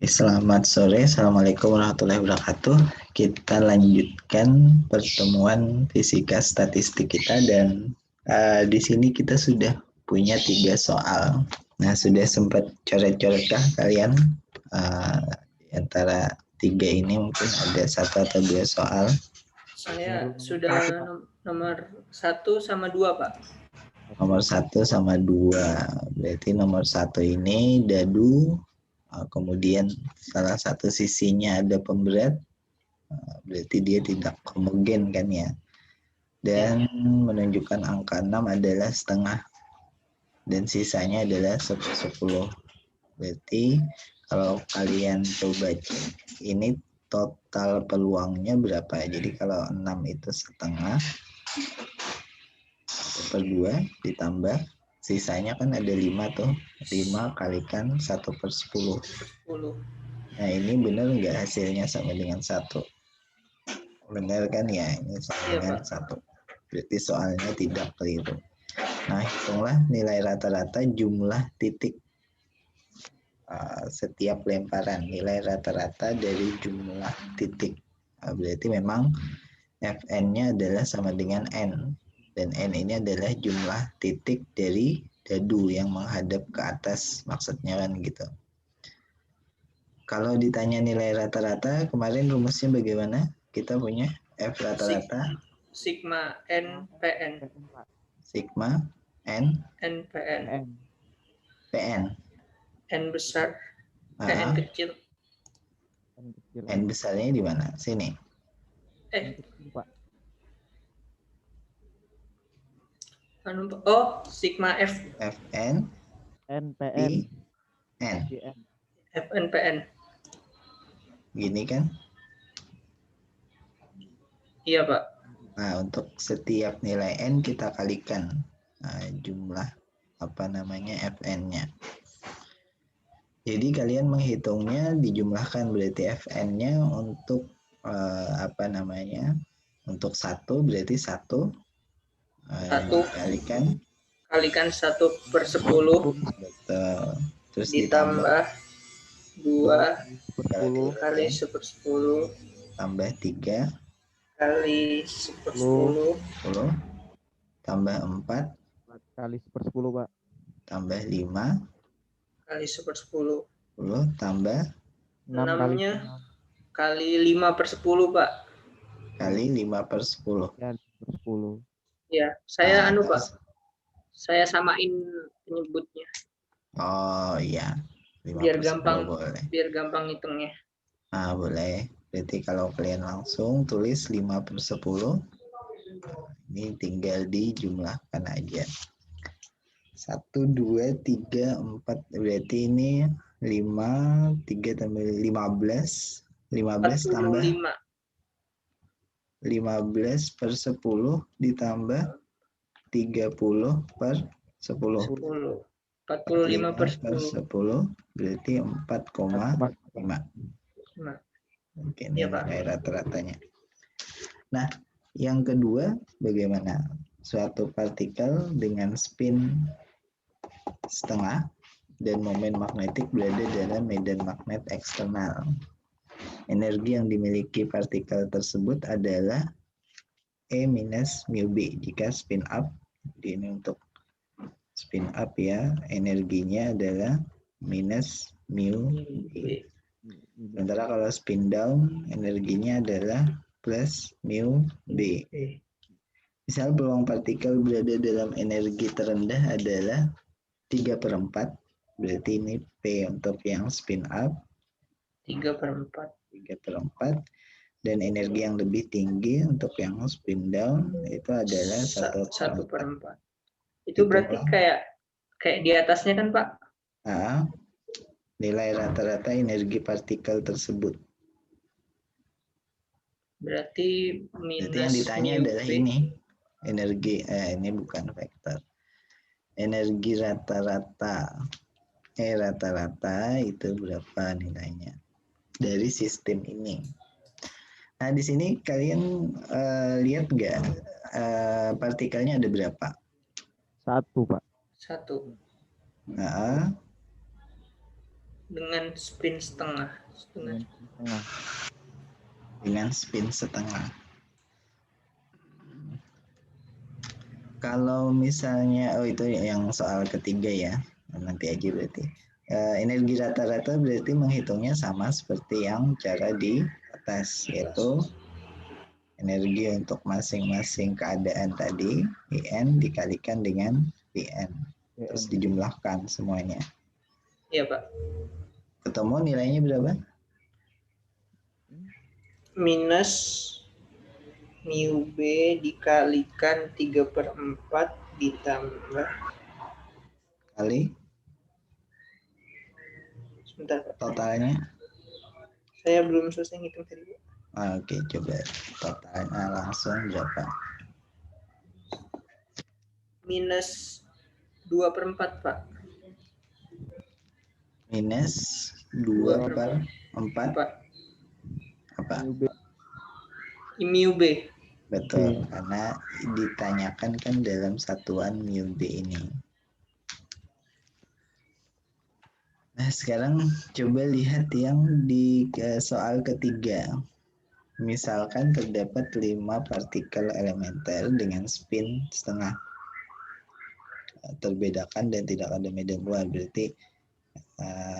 Selamat sore, Assalamualaikum warahmatullahi wabarakatuh. Kita lanjutkan pertemuan fisika statistik kita dan di sini kita sudah punya 3 soal. Nah, sudah sempat coret-coretkah kalian di antara 3 ini mungkin ada 1 atau 2 soal? Saya sudah nomor 1 sama 2, Pak. Nomor 1 sama 2. Berarti nomor 1 ini dadu, kemudian salah satu sisinya ada pemberat, berarti dia tidak homogen kan ya. Dan menunjukkan angka 6 adalah setengah dan sisanya adalah 10. Berarti kalau kalian coba cek ini total peluangnya berapa. Jadi kalau 6 itu setengah 1/2 ditambah sisanya kan ada 5 tuh. 5 kalikan 1/10. Nah ini benar nggak hasilnya sama dengan 1? Benar kan ya, ini sama dengan 1. Berarti soalnya tidak keliru. Nah hitunglah nilai rata-rata jumlah titik setiap lemparan. Nilai rata-rata dari jumlah titik. Berarti memang Fn-nya adalah sama dengan N. Dan N ini adalah jumlah titik dari dadu yang menghadap ke atas. Maksudnya kan gitu. Kalau ditanya nilai rata-rata, kemarin rumusnya bagaimana? Kita punya F rata-rata. Sigma N PN. Sigma N PN. PN. N besar, N kecil. N besarnya di mana? Sini. Sigma F. Fn. NPN. N. FNPN. Gini kan? Iya, Pak. Nah, untuk setiap nilai N kita kalikan jumlah Fn-nya. Jadi kalian menghitungnya dijumlahkan, berarti Fn-nya untuk untuk 1 berarti 1 kalikan 1/10. Betul. Terus ditambah 2 kali 1/10 tambah 3 kali 1/10 tambah 4 kali 1/10, Pak. tambah 5 kali 1/10 tambah 6-nya kali 5/10, Pak. Kali 5/10. Ya, 10. Ya, saya Pak. Saya samain penyebutnya. Oh iya. Biar gampang hitungnya. Boleh. Berarti kalau kalian langsung tulis 5/10, ini tinggal dijumlahkan aja. 1, 2, 3, 4, berarti ini 5, 3 tambah 15. 15 tambah 15/10 ditambah 30/10. 45/10 berarti 4,5. Oke, ini nilai rata-ratanya. Nah, yang kedua bagaimana? Suatu partikel dengan spin setengah dan momen magnetik berada dalam medan magnet eksternal. Energi yang dimiliki partikel tersebut adalah E minus mu B jika spin up. Jadi ini untuk spin up ya, energinya adalah minus mu B. Sementara kalau spin down, energinya adalah plus mu B. Misal peluang partikel berada dalam energi terendah adalah 3/4. Berarti ini P untuk yang spin up. 3/4. Dan energi yang lebih tinggi untuk yang spin down itu adalah 1/4. Itu berarti kayak di atasnya kan, Pak? Nilai rata-rata energi partikel tersebut. Berarti yang ditanya adalah ini. Energi, ini bukan vektor. Energi rata-rata. Rata-rata itu berapa nilainya? Dari sistem ini. Nah, di sini kalian lihat nggak partikelnya ada berapa? 1, Pak. 1. dengan spin setengah. Dengan spin setengah. Kalau misalnya, itu yang soal ketiga ya, nanti aja berarti. Energi rata-rata berarti menghitungnya sama seperti yang cara di atas, yaitu energi untuk masing-masing keadaan tadi, IN dikalikan dengan PN. Terus dijumlahkan semuanya. Iya, Pak. Ketemu nilainya berapa? Minus mu B dikalikan 3/4 ditambah. Kali? Sebentar, Pak. Totalnya? Saya belum selesai ngitung tadi, Pak. Oke, coba totalnya langsung berapa? Minus 2/4, Pak. Minus 2/4 apa? Mu B. Betul, karena ditanyakan kan dalam satuan mu B ini. Nah, sekarang coba lihat yang di soal ketiga. Misalkan terdapat 5 partikel elementer dengan spin setengah. Terbedakan dan tidak ada medan luar, berarti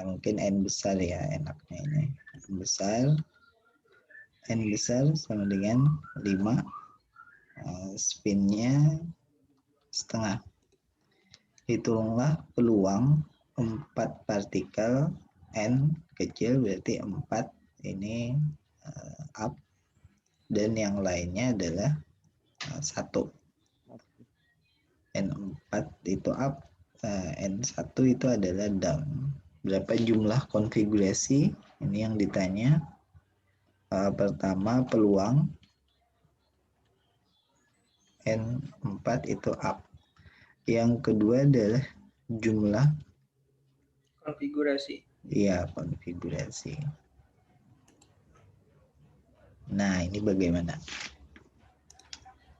mungkin N besar ya enaknya ini. N besar sama dengan 5, spinnya setengah. Hitunglah peluang 4 partikel N kecil, berarti 4 ini up, dan yang lainnya adalah 1. N4 itu up, N1 itu adalah down. Berapa jumlah konfigurasi? Ini yang ditanya. Pertama peluang, N4 itu up. Yang kedua adalah jumlah konfigurasi. Iya, konfigurasi. Nah, ini bagaimana?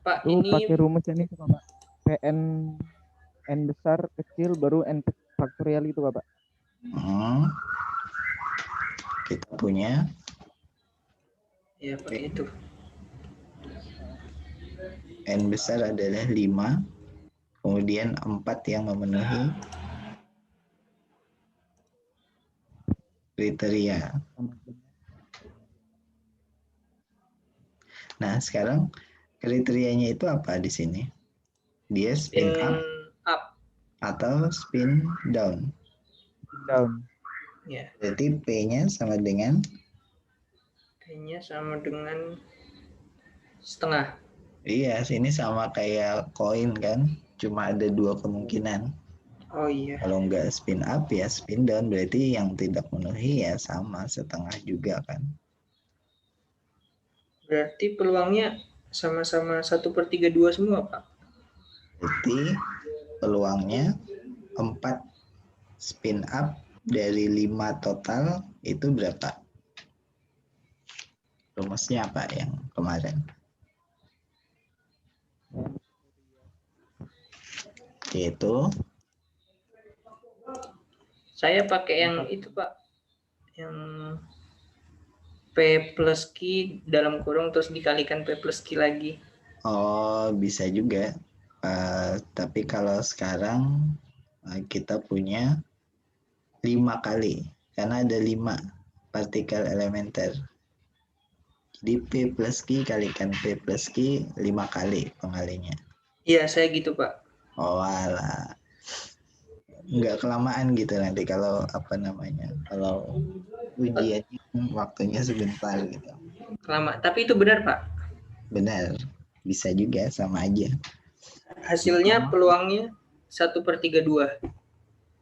Pak, Itu ini pakai rumus ini Pak. PN N besar kecil baru N faktorial itu Pak. Kita punya ya Pak, itu N besar adalah 5, kemudian 4 yang memenuhi kriteria. Nah, sekarang kriterianya itu apa di sini? Dia spin up atau spin down? Down. Ya. Berarti P-nya sama dengan? P-nya sama dengan setengah. Iya, sini sama kayak koin kan, cuma ada 2 kemungkinan. Oh iya. Kalau nggak spin up ya spin down, berarti yang tidak memenuhi ya sama setengah juga kan. Berarti peluangnya sama-sama 1/32 semua Pak. Berarti peluangnya 4 spin up dari 5 total itu berapa? Rumusnya apa yang kemarin? Yaitu saya pakai yang itu Pak, yang P plus Q dalam kurung terus dikalikan P plus Q lagi. Oh, bisa juga. Tapi kalau sekarang kita punya 5 kali, karena ada 5 partikel elementer. Jadi P plus Q kalikan P plus Q 5 kali pengalinya. Iya, saya gitu Pak. Oh alah. Nggak kelamaan gitu nanti kalau kalau ujian waktunya sebentar gitu. Lama, tapi itu benar Pak. Benar, bisa juga sama aja. Hasilnya peluangnya 1/32.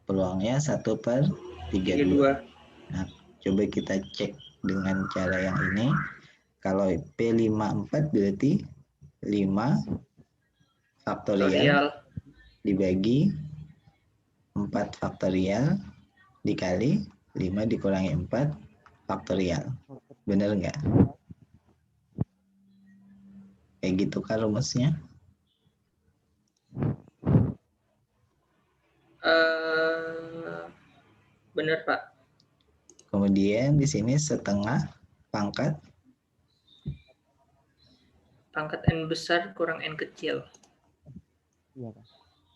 Peluangnya 1/32. Nah, coba kita cek dengan cara yang ini. Kalau P54 berarti 5 faktorial dibagi 4 faktorial dikali 5 dikurangi 4 faktorial. Benar nggak? Kayak gitu kan rumusnya? Benar Pak. Kemudian di sini setengah pangkat N besar kurang N kecil. Iya, Pak.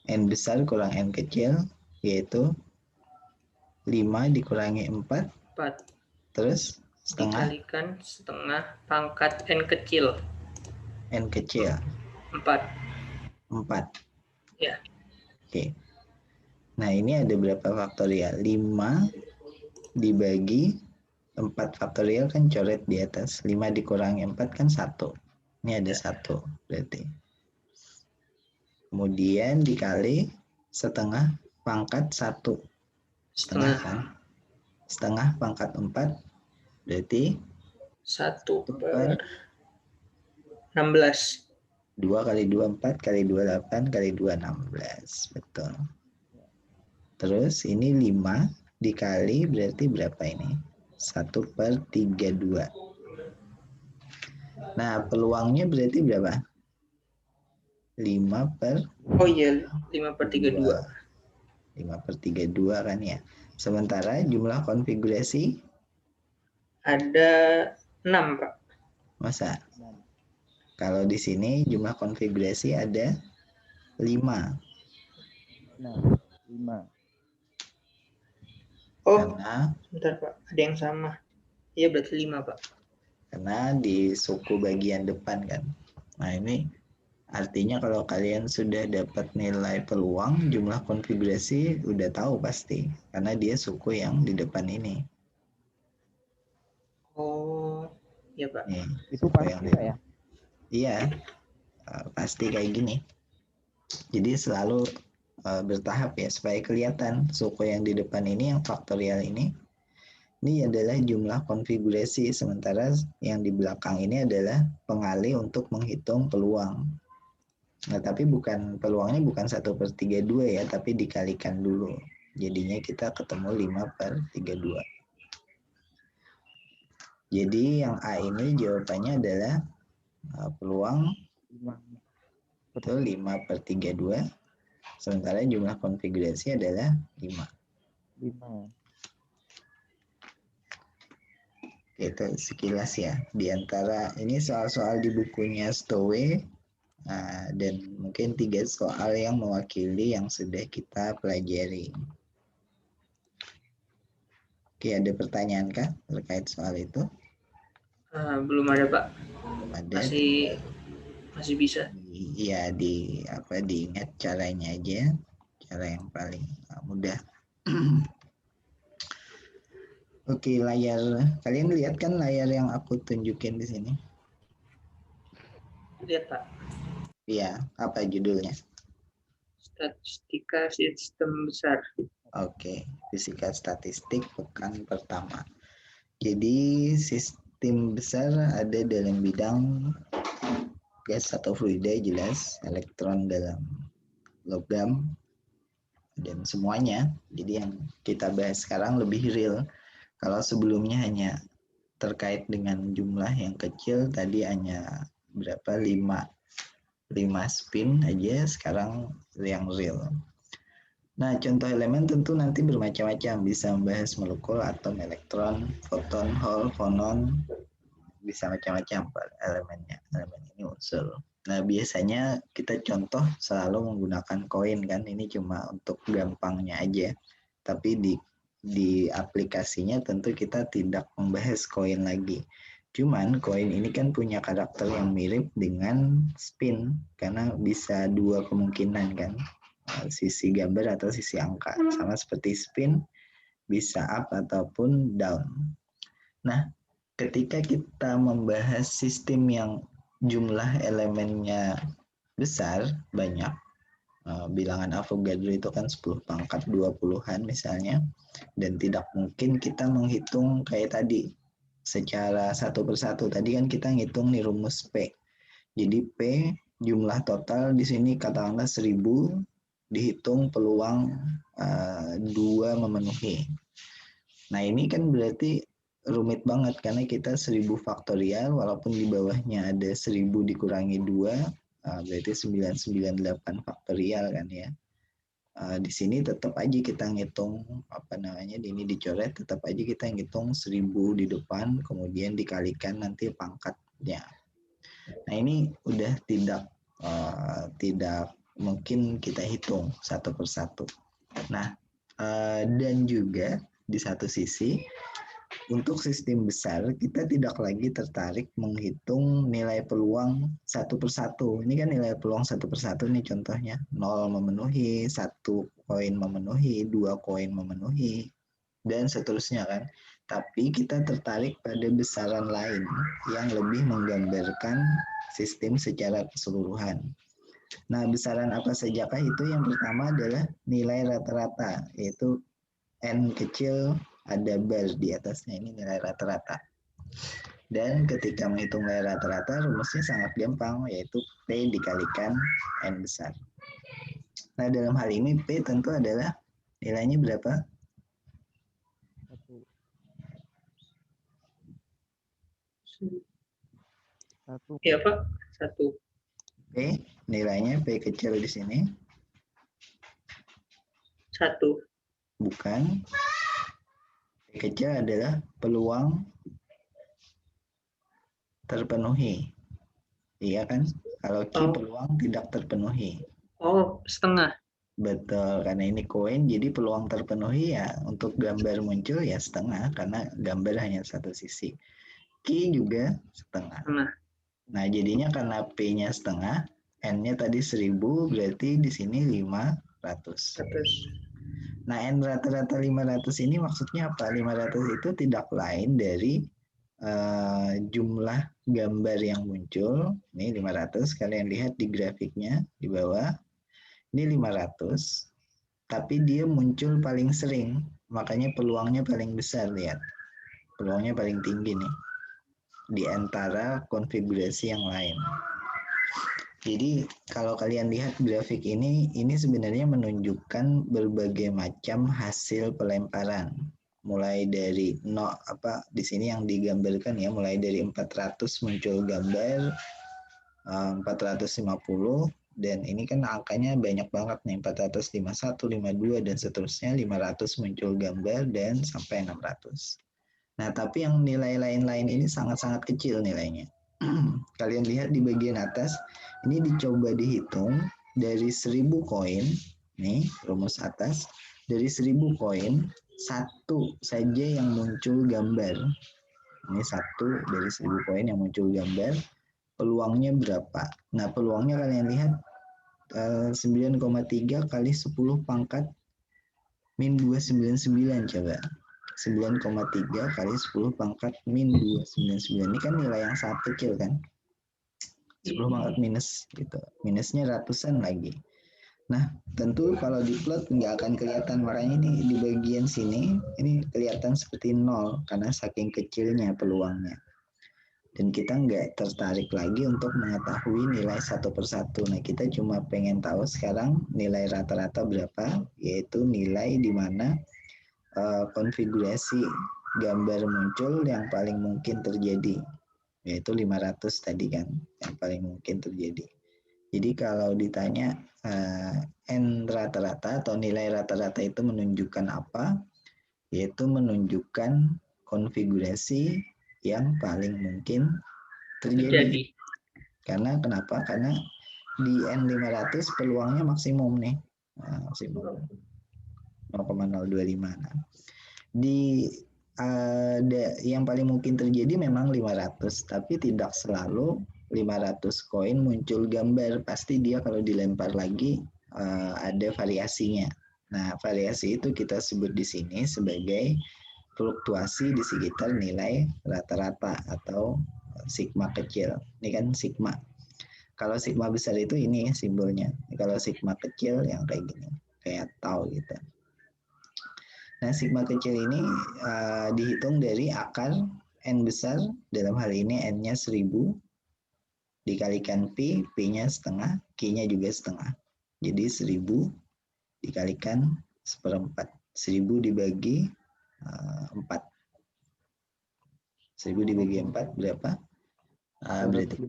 N besar kurang N kecil, yaitu 5 dikurangi 4. 4. Terus setengah dikalikan setengah pangkat N kecil. N kecil. 4. Ya. Oke. Nah, ini ada berapa faktorial? 5 dibagi 4 faktorial kan coret di atas. 5 dikurangi 4 kan 1. Ini ada 1 berarti. Kemudian dikali setengah pangkat 1. Setengah kan? Setengah pangkat 4 berarti 1 per 16. 2 kali 2 4 kali 2 8 kali 2 16. Betul. Terus ini 5 dikali berarti berapa ini? 1 per 32. Nah, peluangnya berarti berapa? 5 per... Oh iya, 5 per 32. 5 per 32 kan ya. Sementara jumlah konfigurasi? Ada 6, Pak. Masa? Kalau di sini jumlah konfigurasi ada 5. Nah, 5. Oh, karena, bentar Pak. Ada yang sama. Iya berarti 5, Pak. Karena di suku bagian depan kan. Nah, ini artinya kalau kalian sudah dapat nilai peluang, jumlah konfigurasi udah tahu pasti. Karena dia suku yang di depan ini. Oh, iya Pak. Nih, Itu pasti Pak ya? Iya, pasti kayak gini. Jadi selalu bertahap ya, supaya kelihatan suku yang di depan ini, yang faktorial ini adalah jumlah konfigurasi, sementara yang di belakang ini adalah pengalih untuk menghitung peluang. Nah, tapi peluangnya bukan 1 per 32 ya, tapi dikalikan dulu. Jadinya kita ketemu 5 per 32. Jadi yang A ini jawabannya adalah peluang 5 per 32, sementara jumlah konfigurasi adalah 5. Itu sekilas ya. Di antara ini soal-soal di bukunya Stowe, dan mungkin 3 soal yang mewakili yang sudah kita pelajari. Oke, ada pertanyaan kah terkait soal itu? Belum ada Pak. Belum ada. Masih bisa. Iya, diingat caranya aja, cara yang paling mudah. Oke, layar kalian lihat kan layar yang aku tunjukin di sini? Lihat Pak. Iya, apa judulnya? Statistika sistem besar. Oke, fisika statistik pekan pertama. Jadi sistem besar ada dalam bidang gas atau fluida jelas, elektron dalam logam, dan semuanya. Jadi yang kita bahas sekarang lebih real. Kalau sebelumnya hanya terkait dengan jumlah yang kecil, tadi hanya berapa? 5 spin aja, sekarang yang real. Nah, contoh elemen tentu nanti bermacam-macam, bisa membahas molekul, atom, elektron, foton, hall, fonon, bisa macam-macam elemennya. Elemen ini unsur. Nah, biasanya kita contoh selalu menggunakan koin kan, ini cuma untuk gampangnya aja. Tapi di aplikasinya tentu kita tidak membahas koin lagi. Cuman koin ini kan punya karakter yang mirip dengan spin, karena bisa 2 kemungkinan kan. Sisi gambar atau sisi angka, sama seperti spin, bisa up ataupun down. Nah, ketika kita membahas sistem yang jumlah elemennya besar, banyak, bilangan Avogadro itu kan 10 pangkat 20-an misalnya, dan tidak mungkin kita menghitung kayak tadi secara satu persatu. Tadi kan kita ngitung nih rumus P. Jadi P jumlah total di sini katakanlah 1000, dihitung peluang 2 memenuhi. Nah, ini kan berarti rumit banget karena kita 1000 faktorial, walaupun di bawahnya ada 1000 dikurangi 2, berarti 998 faktorial kan ya. Di sini tetap aja kita ngitung ini dicoret, tetap aja kita ngitung 1000 di depan, kemudian dikalikan nanti pangkatnya. Nah ini udah tidak mungkin kita hitung satu persatu. Nah dan juga di satu sisi untuk sistem besar kita tidak lagi tertarik menghitung nilai peluang satu persatu. Ini kan nilai peluang satu persatu nih contohnya 0 memenuhi, 1 koin memenuhi, 2 koin memenuhi, dan seterusnya kan. Tapi kita tertarik pada besaran lain yang lebih menggambarkan sistem secara keseluruhan. Nah, besaran apa sajakah itu? Yang pertama adalah nilai rata-rata, yaitu N kecil ada bar di atasnya, ini nilai rata-rata. Dan ketika menghitung nilai rata-rata, rumusnya sangat gampang, yaitu P dikalikan N besar. Nah, dalam hal ini P tentu adalah nilainya berapa? 1. Iya Pak, 1. P, nilainya P kecil di sini. 1. Bukan. P kecil adalah peluang terpenuhi. Iya kan? Kalau Q peluang tidak terpenuhi. Oh, setengah. Betul, karena ini koin, jadi peluang terpenuhi ya untuk gambar muncul ya setengah, karena gambar hanya satu sisi. Q juga setengah. Nah, jadinya karena P-nya setengah, N-nya tadi 1000, berarti di sini 500. Nah, N rata-rata 500 ini maksudnya apa? 500 itu tidak lain dari jumlah gambar yang muncul. Ini 500, kalian lihat di grafiknya di bawah. Ini 500, tapi dia muncul paling sering, makanya peluangnya paling besar, lihat. Peluangnya paling tinggi nih, di antara konfigurasi yang lain. Jadi kalau kalian lihat grafik ini sebenarnya menunjukkan berbagai macam hasil pelemparan. Mulai dari di sini yang digambarkan ya, mulai dari 400 muncul gambar, 450, dan ini kan angkanya banyak banget nih, 451, 52 dan seterusnya, 500 muncul gambar dan sampai 600. Nah, tapi yang nilai lain-lain ini sangat-sangat kecil nilainya. Kalian lihat di bagian atas, ini dicoba dihitung dari 1000 koin, nih rumus atas, dari 1000 koin, 1 saja yang muncul gambar. Ini 1 dari 1000 koin yang muncul gambar, peluangnya berapa? Nah, peluangnya kalian lihat 9,3 kali 10 pangkat min 299 coba. 9,3 kali 10 pangkat min 299. Ini kan nilai yang sangat kecil kan? 10 pangkat minus gitu. Minusnya ratusan lagi. Nah, tentu kalau di plot nggak akan kelihatan. Makanya ini di bagian sini, ini kelihatan seperti 0 karena saking kecilnya peluangnya. Dan kita nggak tertarik lagi untuk mengetahui nilai satu persatu. Nah, kita cuma pengen tahu sekarang nilai rata-rata berapa, yaitu nilai di mana konfigurasi gambar muncul yang paling mungkin terjadi, yaitu 500 tadi kan, yang paling mungkin terjadi. Jadi kalau ditanya N rata-rata atau nilai rata-rata itu menunjukkan apa, yaitu menunjukkan konfigurasi yang paling mungkin terjadi. Karena kenapa? Karena di N500 peluangnya maksimum nih. Maksimum 0,025. Nah, yang paling mungkin terjadi memang 500, tapi tidak selalu 500 koin muncul gambar. Pasti dia kalau dilempar lagi ada variasinya. Nah, variasi itu kita sebut di sini sebagai fluktuasi di sekitar nilai rata-rata atau sigma kecil. Ini kan sigma. Kalau sigma besar itu ini simbolnya. Kalau sigma kecil yang kayak gini, kayak tau gitu. Nah, sigma kecil ini dihitung dari akar N besar, dalam hal ini N-nya 1000, dikalikan P, P-nya setengah, Q-nya juga setengah. Jadi 1000 dikalikan 1/4. 1000 dibagi 4. 1000 dibagi 4 berapa? Berarti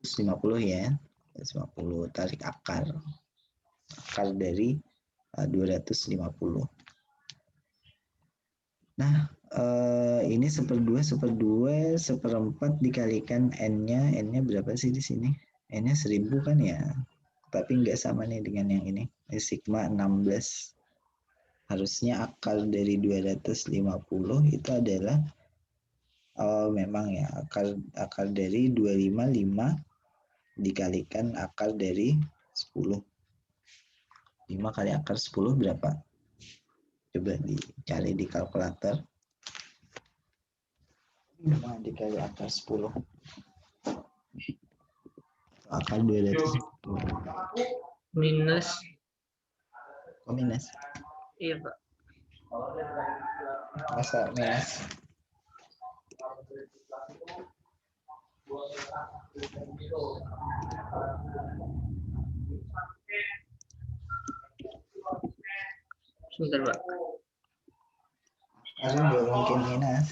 250 ya. 250, tarik akar. Akar dari 250. Nah, ini 1/2 1/4 dikalikan N-nya. N-nya berapa sih di sini? N-nya 1000 kan ya? Tapi nggak sama nih dengan yang ini. Sigma 16. Harusnya akar dari 250 itu adalah memang ya akar dari 255 dikalikan akar dari 10. 5 kali akar 10 berapa? Coba dicari di kalkulator. 5 dikali akar 10. Akar 200. Minus. Oh, minus? Iya, Pak. Masa minus? Sebentar, Pak. Harus nggak mungkin minus.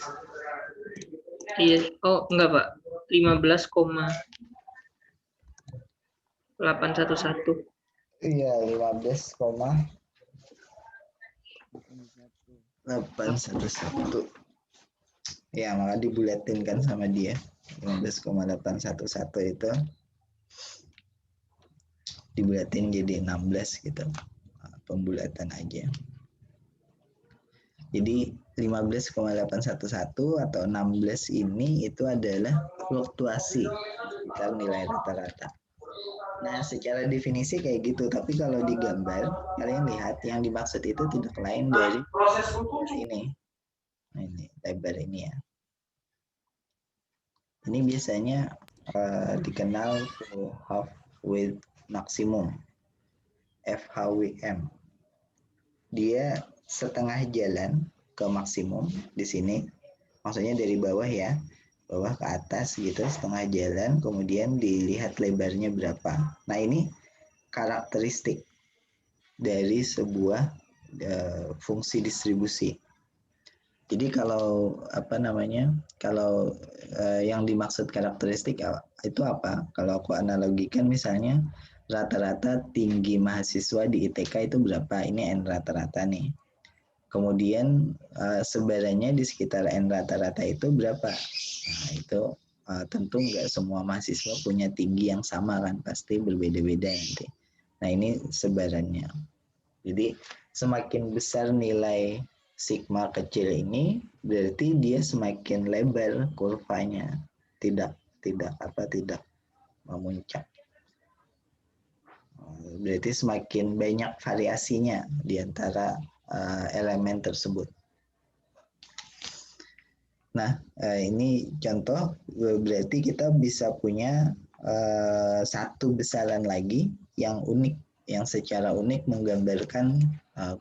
Iya, oh enggak, Pak. 15,811. Iya, 15,811. Ya, maka dibulatin kan sama dia. 15,811 itu dibulatin jadi 16 gitu. Pembulatan aja. Jadi 15,811 atau 16 ini itu adalah fluktuasi sekitar nilai rata-rata. Nah, secara definisi kayak gitu, tapi kalau digambar, kalian lihat yang dimaksud itu tidak lain dari ini. Nah, ini lebar ini ya. Ini biasanya dikenal half width maximum, FHWM. Dia setengah jalan ke maksimum di sini, maksudnya dari bawah ya, bawah ke atas gitu, setengah jalan, kemudian dilihat lebarnya berapa. Nah, ini karakteristik dari sebuah fungsi distribusi. Jadi kalau kalau yang dimaksud karakteristik itu apa? Kalau aku analogikan misalnya rata-rata tinggi mahasiswa di ITK itu berapa? Ini N rata-rata nih. Kemudian sebarannya di sekitar N rata-rata itu berapa? Nah, itu tentu nggak semua mahasiswa punya tinggi yang sama kan, pasti berbeda-beda nanti. Nah, ini sebarannya. Jadi semakin besar nilai sigma kecil ini, berarti dia semakin lebar kurvanya, tidak memuncak. Berarti semakin banyak variasinya di antara elemen tersebut. Nah, ini contoh, berarti kita bisa punya satu besaran lagi yang unik, yang secara unik menggambarkan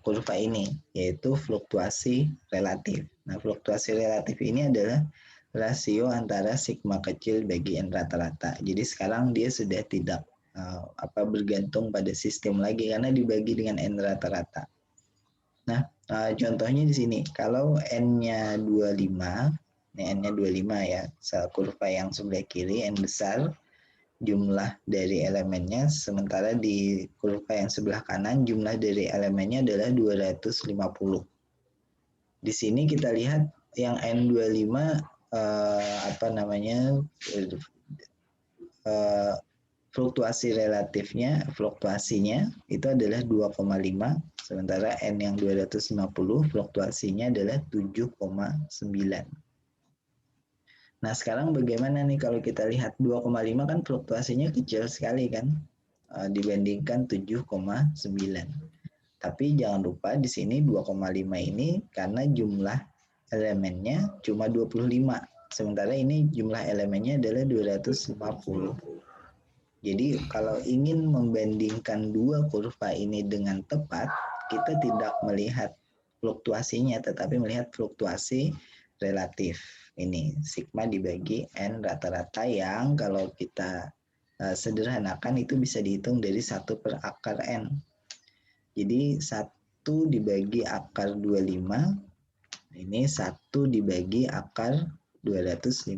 kurva ini, yaitu fluktuasi relatif. Nah, fluktuasi relatif ini adalah rasio antara sigma kecil bagi N rata-rata. Jadi sekarang dia sudah tidak bergantung pada sistem lagi karena dibagi dengan N rata-rata. Nah, contohnya di sini, kalau N-nya 25, ini N-nya 25 ya, kurva yang sebelah kiri, N besar, jumlah dari elemennya, sementara di kurva yang sebelah kanan, jumlah dari elemennya adalah 250. Di sini kita lihat yang N25, fluktuasinya itu adalah 2,5, sementara N yang 250 fluktuasinya adalah 7,9. Nah, sekarang bagaimana nih kalau kita lihat 2,5 kan fluktuasinya kecil sekali kan dibandingkan 7,9. Tapi jangan lupa di sini 2,5 ini karena jumlah elemennya cuma 25, sementara ini jumlah elemennya adalah 250. Jadi kalau ingin membandingkan dua kurva ini dengan tepat, kita tidak melihat fluktuasinya, tetapi melihat fluktuasi relatif. Ini sigma dibagi N rata-rata yang kalau kita sederhanakan itu bisa dihitung dari 1 per akar N. Jadi 1 dibagi akar 25, ini 1 dibagi akar 250.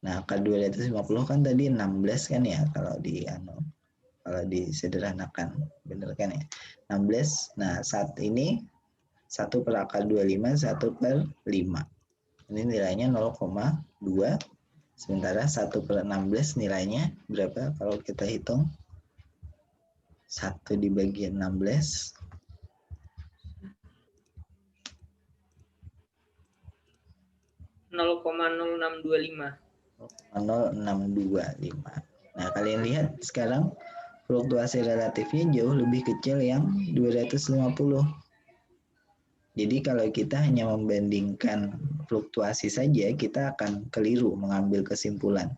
Nah, akar 250 kan tadi 16 kan ya kalau di kalau disederhanakan, bener kan ya? 16. Nah, saat ini 1/25, 1/5. Ini nilainya 0,2. Sementara 1/16 nilainya berapa kalau kita hitung? 1 dibagi 16. 0,0625. 0,0625. Nah, kalian lihat sekarang fluktuasi relatifnya jauh lebih kecil yang 250. Jadi kalau kita hanya membandingkan fluktuasi saja, kita akan keliru mengambil kesimpulan.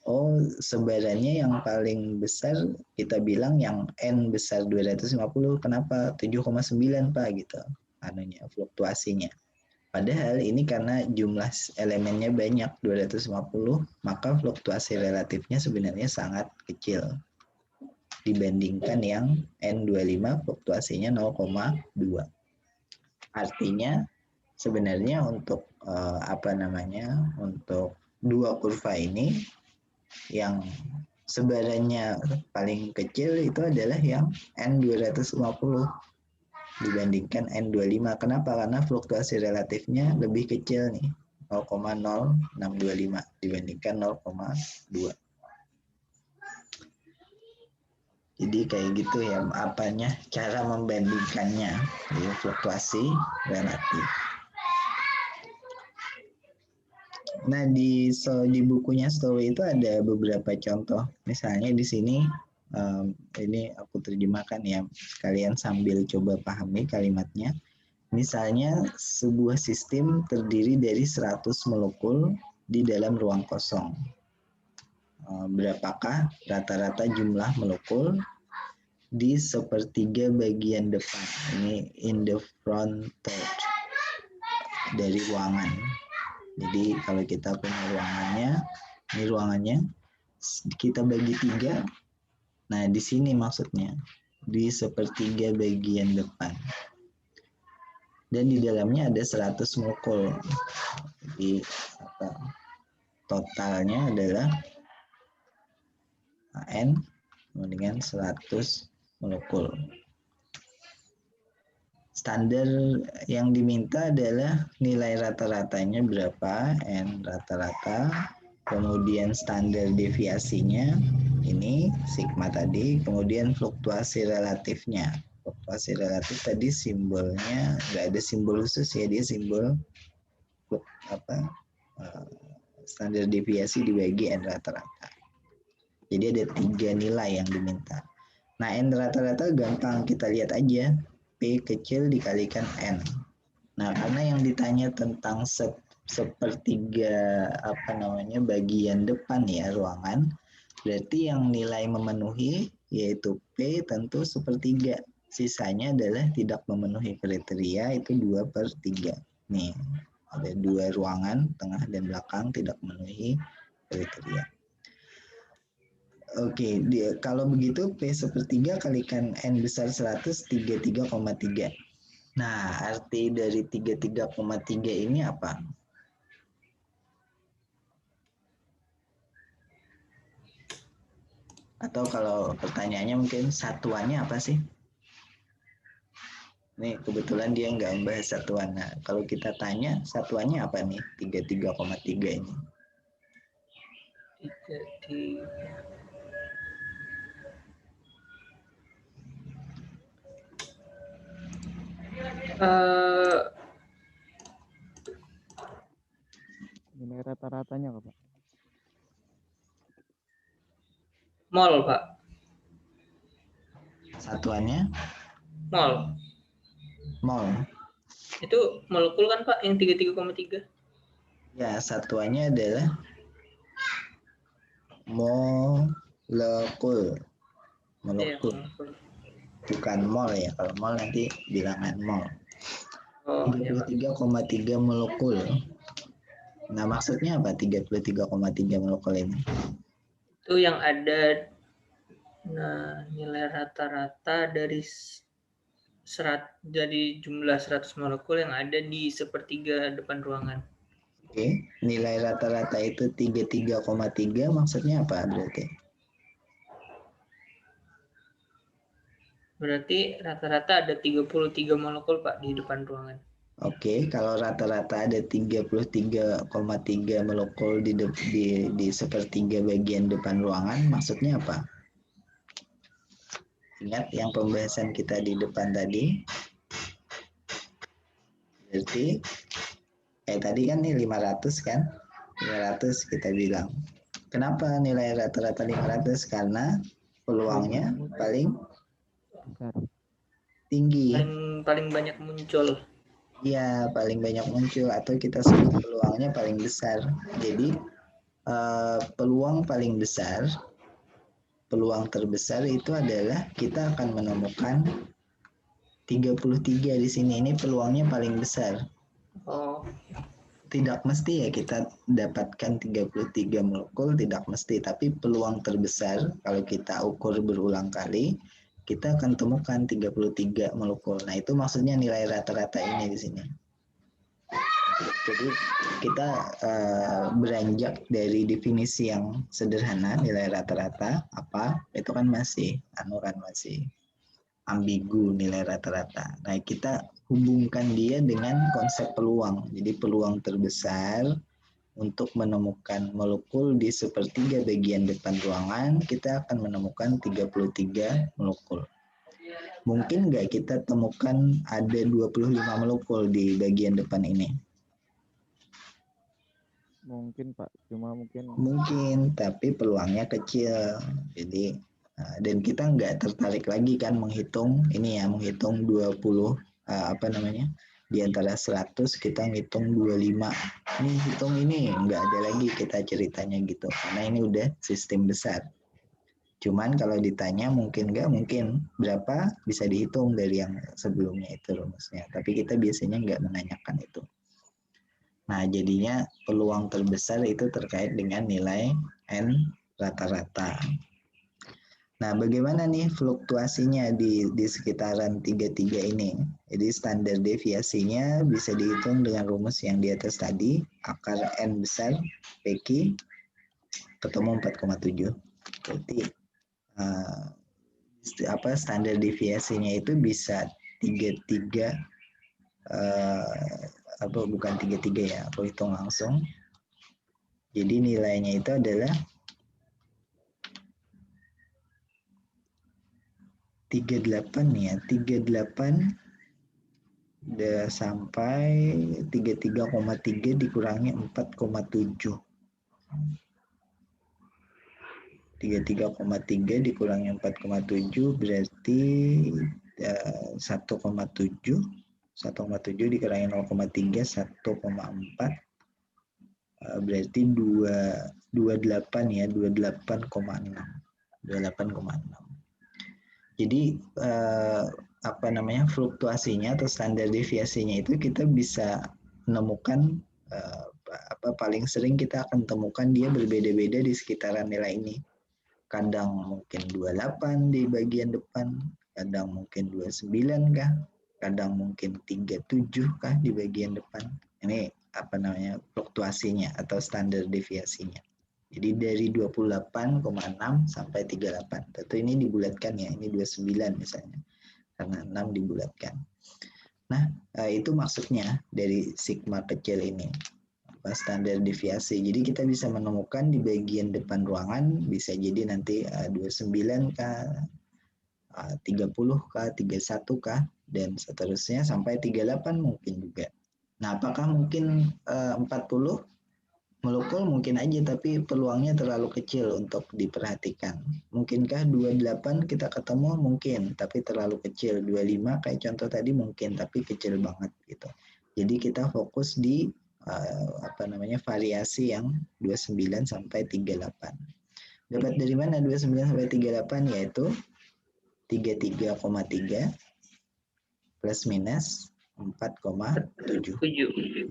Oh, sebarannya yang paling besar kita bilang yang N besar 250, kenapa? 7,9 Pak gitu. Anunya fluktuasinya. Padahal ini karena jumlah elemennya banyak 250, maka fluktuasi relatifnya sebenarnya sangat kecil dibandingkan yang N25 fluktuasinya 0,2. Artinya sebenarnya untuk untuk dua kurva ini yang sebarannya paling kecil itu adalah yang N250 dibandingkan N25. Kenapa? Karena fluktuasi relatifnya lebih kecil nih, 0,0625 dibandingkan 0,2. Jadi kayak gitu ya cara membandingkannya, ya, fluktuasi relatif. Nah, di bukunya Stowe itu ada beberapa contoh. Misalnya di sini ini aku terjemahkan ya, kalian sambil coba pahami kalimatnya. Misalnya sebuah sistem terdiri dari 100 molekul di dalam ruang kosong. Berapakah rata-rata jumlah molekul di sepertiga bagian depan? Ini in the front third dari ruangan. Jadi kalau kita punya ruangannya, ini ruangannya, kita bagi 3. Nah, di sini maksudnya, di sepertiga bagian depan. Dan di dalamnya ada 100 molekul. Jadi totalnya adalah N dengan 100 molekul. Standar yang diminta adalah nilai rata-ratanya berapa, N rata-rata, kemudian standar deviasinya, ini sigma tadi, kemudian fluktuasi relatifnya. Fluktuasi relatif tadi simbolnya, nggak ada simbol khusus ya, dia simbol standar deviasi dibagi N rata-rata. Jadi ada 3 nilai yang diminta. Nah, N rata-rata gampang kita lihat aja. P kecil dikalikan N. Nah, karena yang ditanya tentang sepertiga bagian depan ya ruangan, berarti yang nilai memenuhi yaitu P tentu sepertiga. Sisanya adalah tidak memenuhi kriteria, itu 2/3. Nih, ada 2 ruangan, tengah dan belakang tidak memenuhi kriteria. Oke, kalau begitu P sepertiga kalikan N besar 100, 33,3. Nah, arti dari 33,3 ini apa? Atau kalau pertanyaannya mungkin satuannya apa sih? Nih, kebetulan dia nggak membahas satuan. Nah, kalau kita tanya satuannya apa nih 33,3 ini? Nilai rata-ratanya Pak? Mol, Pak. Satuannya? Mol. Mol. Itu molekul kan Pak yang 33,3? Ya, satuannya adalah molekul. Molekul. Ya, bukan mol ya. Kalau mol nanti bilangan mol. 33,3 molekul. Nah, maksudnya apa 33,3 molekul ini? Itu yang ada nilai rata-rata dari jumlah 100 molekul yang ada di sepertiga depan ruangan. Oke, nilai rata-rata itu 33,3 maksudnya apa berarti? Berarti rata-rata ada 33 molekul, Pak, di depan ruangan. Oke, kalau rata-rata ada 33,3 molekul di sepertiga bagian depan ruangan, maksudnya apa? Ingat yang pembahasan kita di depan tadi? Berarti, tadi kan nih 500 kan? 500 kita bilang. Kenapa nilai rata-rata 500? Karena peluangnya paling tinggi. Paling banyak muncul. Iya, paling banyak muncul atau kita sebut peluangnya paling besar. Jadi peluang paling besar, peluang terbesar itu adalah kita akan menemukan 33 di sini. Ini peluangnya paling besar. Oh. Tidak mesti ya kita dapatkan 33 molekul, tidak mesti. Tapi peluang terbesar kalau kita ukur berulang kali, kita akan temukan 33 molekul. Nah, itu maksudnya nilai rata-rata ini di sini. Jadi kita beranjak dari definisi yang sederhana, nilai rata-rata apa, itu kan masih ambigu nilai rata-rata. Nah, kita hubungkan dia dengan konsep peluang. Jadi peluang terbesar untuk menemukan molekul di sepertiga bagian depan ruangan, kita akan menemukan 33 molekul. Mungkin nggak kita temukan ada 25 molekul di bagian depan ini? Mungkin, Pak, cuma mungkin tapi peluangnya kecil. Jadi dan kita nggak tertarik lagi kan menghitung 20 di antara 100 kita ngitung 25. Ini hitung ini nggak ada lagi kita ceritanya gitu. Karena ini udah sistem besar. Cuman kalau ditanya mungkin nggak, mungkin berapa bisa dihitung dari yang sebelumnya itu rumusnya. Tapi kita biasanya nggak menanyakan itu. Nah, jadinya peluang terbesar itu terkait dengan nilai N rata-rata. Nah, bagaimana nih fluktuasinya di sekitaran 33 ini? Jadi standar deviasinya bisa dihitung dengan rumus yang di atas tadi, akar N besar, PQ, ketemu 4,7. Berarti standar deviasinya itu bisa 33 bukan 33 ya, aku hitung langsung. Jadi nilainya itu adalah 38 ya, 38 udah sampai 33,3 dikurangi 4,7. 33,3 dikurangi 4,7 berarti 1,7. 1,7 dikurangi 0,3 1,4 berarti 28 ya, 28,6. Jadi fluktuasinya atau standar deviasinya itu kita bisa menemukan paling sering kita akan temukan dia berbeda-beda di sekitaran nilai ini. Kadang mungkin 28 di bagian depan, kadang mungkin 29 kah, kadang mungkin 37 kah di bagian depan. Ini fluktuasinya atau standar deviasinya. Jadi dari 28,6 sampai 38. Tentu ini dibulatkan ya, ini 29 misalnya. Karena 6 dibulatkan. Nah, itu maksudnya dari sigma kecil ini. Standar deviasi. Jadi kita bisa menemukan di bagian depan ruangan, bisa jadi nanti 29 kah, 30 kah, 31 kah, dan seterusnya sampai 38 mungkin juga. Nah, apakah mungkin 40? Molekul mungkin aja, tapi peluangnya terlalu kecil untuk diperhatikan. Mungkinkah 28 kita ketemu? Mungkin, tapi terlalu kecil. 25 kayak contoh tadi mungkin, tapi kecil banget gitu. Jadi kita fokus di variasi yang 29 sampai 38. Dapat dari mana 29 sampai 38? Yaitu 33,3 plus minus 4,7.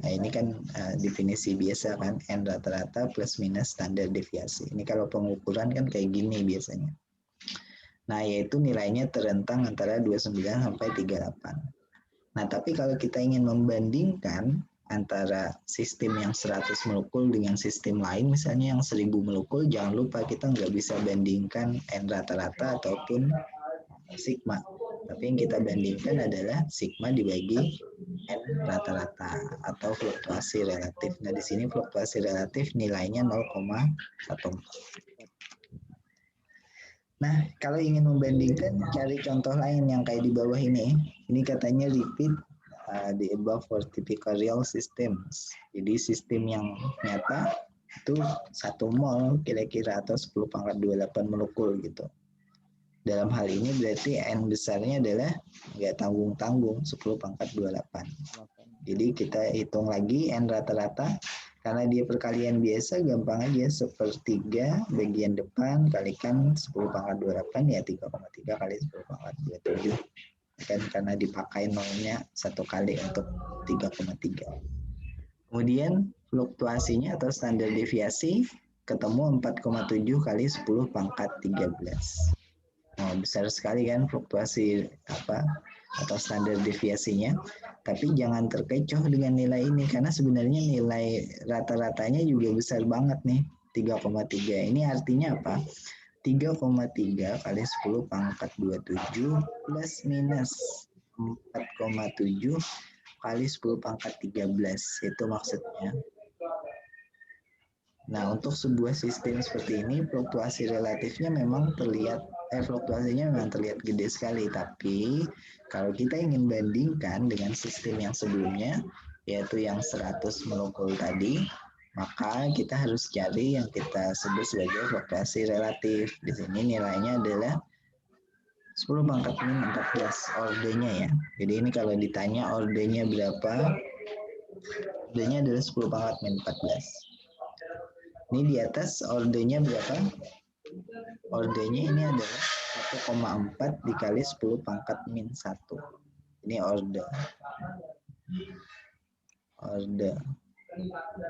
Nah, ini kan definisi biasa kan, N rata-rata plus minus standar deviasi. Ini kalau pengukuran kan kayak gini biasanya. Nah, yaitu nilainya terentang antara 29 sampai 38. Nah, tapi kalau kita ingin membandingkan antara sistem yang 100 molekul dengan sistem lain, misalnya yang 1000 molekul, jangan lupa kita nggak bisa bandingkan N rata-rata ataupun sigma. Tapi yang kita bandingkan adalah sigma dibagi N rata-rata atau fluktuasi relatif. Nah, di sini fluktuasi relatif nilainya 0,14. Nah, kalau ingin membandingkan, cari contoh lain yang kayak di bawah ini. Ini katanya repeat the above for typical real systems. Jadi sistem yang nyata itu 1 mol kira-kira atau 10⁻28 molekul gitu. Dalam hal ini berarti N besarnya adalah nggak tanggung-tanggung 10⁻28. Jadi kita hitung lagi N rata-rata. Karena dia perkalian biasa, gampang aja 1/3 bagian depan kalikan 10⁻28 ya 3,3 kali 10⁻27. Kan karena dipakai nolnya 1 kali untuk 3,3. Kemudian fluktuasinya atau standar deviasi ketemu 4,7 kali 10⁻13. Oh, besar sekali kan fluktuasi atau standar deviasinya. Tapi jangan terkecoh dengan nilai ini karena sebenarnya nilai rata-ratanya juga besar banget nih, 3,3. Ini artinya apa? 3,3 kali 10⁻27 plus minus 4,7 kali 10⁻13. Itu maksudnya. Nah, untuk sebuah sistem seperti ini, fluktuasi relatifnya memang fluktuasinya memang terlihat gede sekali. Tapi kalau kita ingin bandingkan dengan sistem yang sebelumnya, yaitu yang 100 molekul tadi, maka kita harus cari yang kita sebut sebagai fluktuasi relatif. Di sini nilainya adalah 10⁻14 ordernya ya. Jadi ini kalau ditanya ordernya berapa, ordernya adalah 10⁻14. Ini di atas ordernya berapa? Ordernya ini adalah 1,4 dikali 10⁻⁻1. Ini order.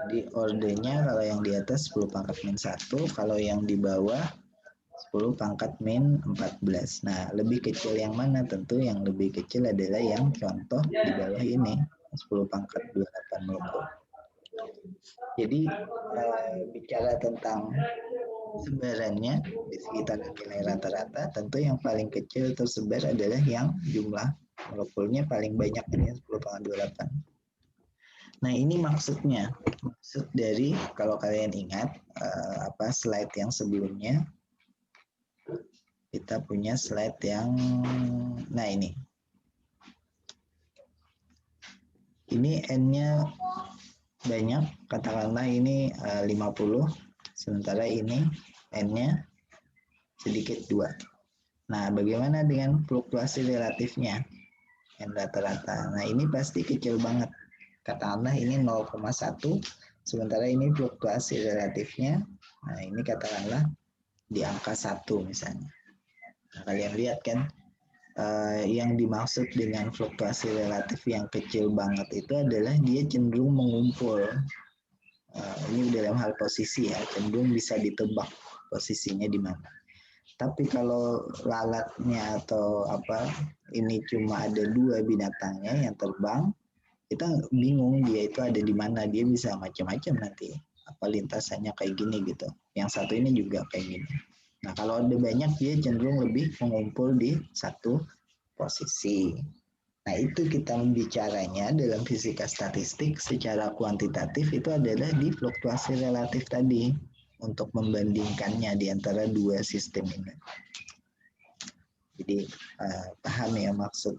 Jadi ordernya kalau yang di atas 10⁻⁻1, kalau yang di bawah 10⁻⁻14. Nah, lebih kecil yang mana? Tentu yang lebih kecil adalah yang contoh di bawah ini, 10⁻28 molekul. Jadi bicara tentang sebarannya di sekitar nilai rata-rata, tentu yang paling kecil tersebar adalah yang jumlah molekulnya paling banyak, ini 10⁻28. Nah, ini maksudnya. Maksud dari, kalau kalian ingat slide yang sebelumnya, kita punya slide yang, nah ini. Ini N-nya banyak, katakanlah ini 50, sementara ini N-nya sedikit 2. Nah, bagaimana dengan fluktuasi relatifnya? N rata-rata. Nah, ini pasti kecil banget. Katakanlah ini 0,1, sementara ini fluktuasi relatifnya, nah ini katakanlah di angka 1 misalnya. Nah, kalian lihat kan, yang dimaksud dengan fluktuasi relatif yang kecil banget itu adalah dia cenderung mengumpul. Ini dalam hal posisi ya, cenderung bisa ditebak posisinya di mana. Tapi kalau lalatnya atau ini cuma ada 2 binatangnya yang terbang, kita bingung dia itu ada di mana, dia bisa macam-macam nanti. Lintasannya kayak gini gitu. Yang satu ini juga kayak gini. Nah, kalau ada banyak, dia cenderung lebih mengumpul di satu posisi. Nah, itu kita bicaranya dalam fisika statistik secara kuantitatif itu adalah di fluktuasi relatif tadi untuk membandingkannya di antara 2 sistem ini. Jadi, paham ya maksud